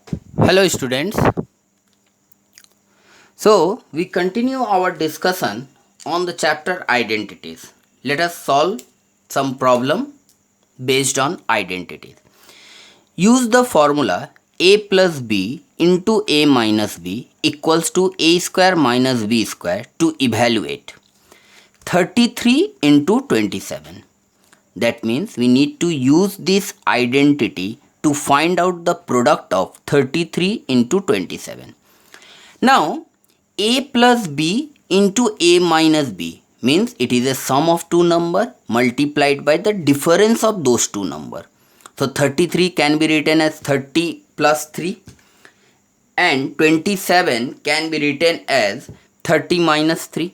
Hello students. So we continue our discussion on the chapter identities. Let us solve some problem based on identities. Use the formula a plus b into a minus b equals to a square minus b square to evaluate 33 into 27. That means we need to use this identity to find out the product of 33 into 27. Now, a plus b into a minus b means it is a sum of two numbers multiplied by the difference of those two numbers. So, 33 can be written as 30 plus 3 and 27 can be written as 30 minus 3.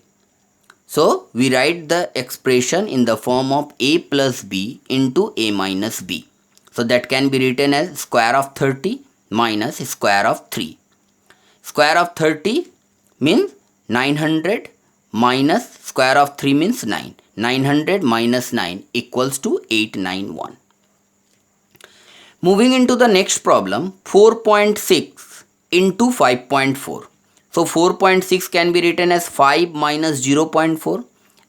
So, we write the expression in the form of a plus b into a minus b. So, that can be written as square of 30 minus square of 3. Square of 30 means 900 minus square of 3 means 9. 900 minus 9 equals to 891. Moving into the next problem, 4.6 into 5.4. So 4.6 can be written as 5 minus 0.4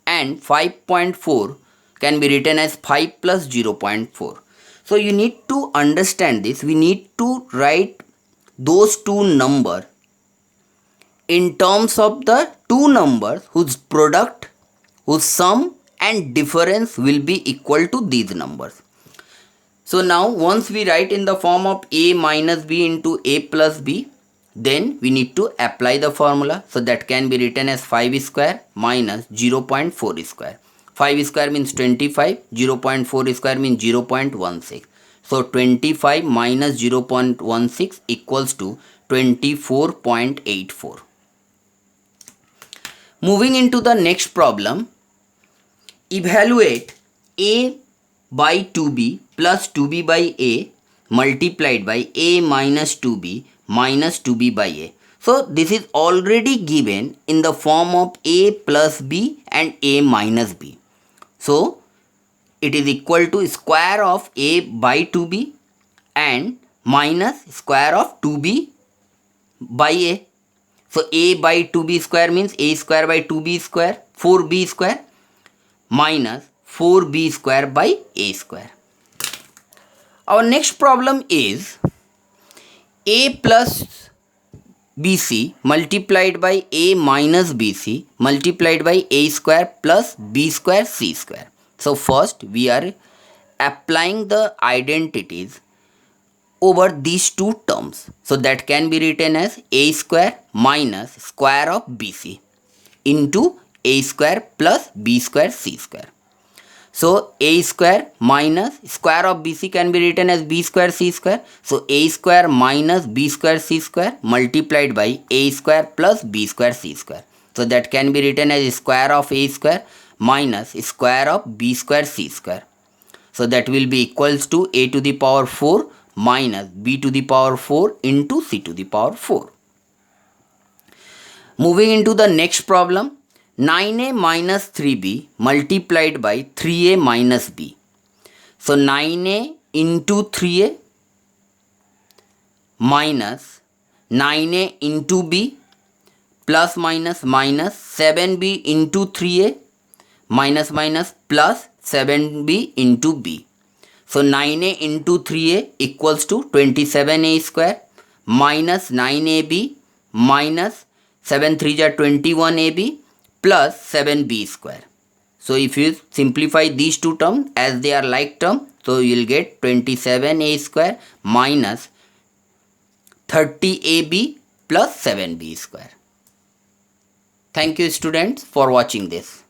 and 5.4 can be written as 5 plus 0.4. So you need to understand this. We need to write those two numbers in terms of the two numbers whose product, whose sum and difference will be equal to these numbers. So now once we write in the form of a minus b into a plus b, then we need to apply the formula. So that can be written as 5 square minus 0.4 square. 5 square means 25, 0.4 square means 0.16. So 25 minus 0.16 equals to 24.84. Moving into the next problem, evaluate a by 2b plus 2b by a multiplied by a minus 2b minus 2b by a. So this is already given in the form of a plus b and a minus b. So it is equal to square of a by 2b and minus square of 2b by a. So a by 2b square means a square by 2b square, 4b square minus 4b square by a square. Our next problem is a plus bc multiplied by a minus bc multiplied by a square plus b square c square. So first we are applying the identities over these two terms. So that can be written as a square minus square of bc into a square plus b square c square. So a square minus square of bc can be written as b square c square. So a square minus b square c square multiplied by a square plus b square c square. So that can be written as square of a square minus square of b square c square. So that will be equals to a to the power 4 minus b to the power 4 into c to the power 4. Moving into the next problem, 9a minus 3b multiplied by 3a minus b. So 9a into 3a minus 9a into b plus minus minus 7b into 3a minus minus plus 7b into b. So 9a into 3a equals to 27a square minus 9ab minus 7 3 are 21ab plus 7b square. So if you simplify these two terms as they are like term, so you will get 27a square minus 30ab plus 7b square. Thank you students for watching this.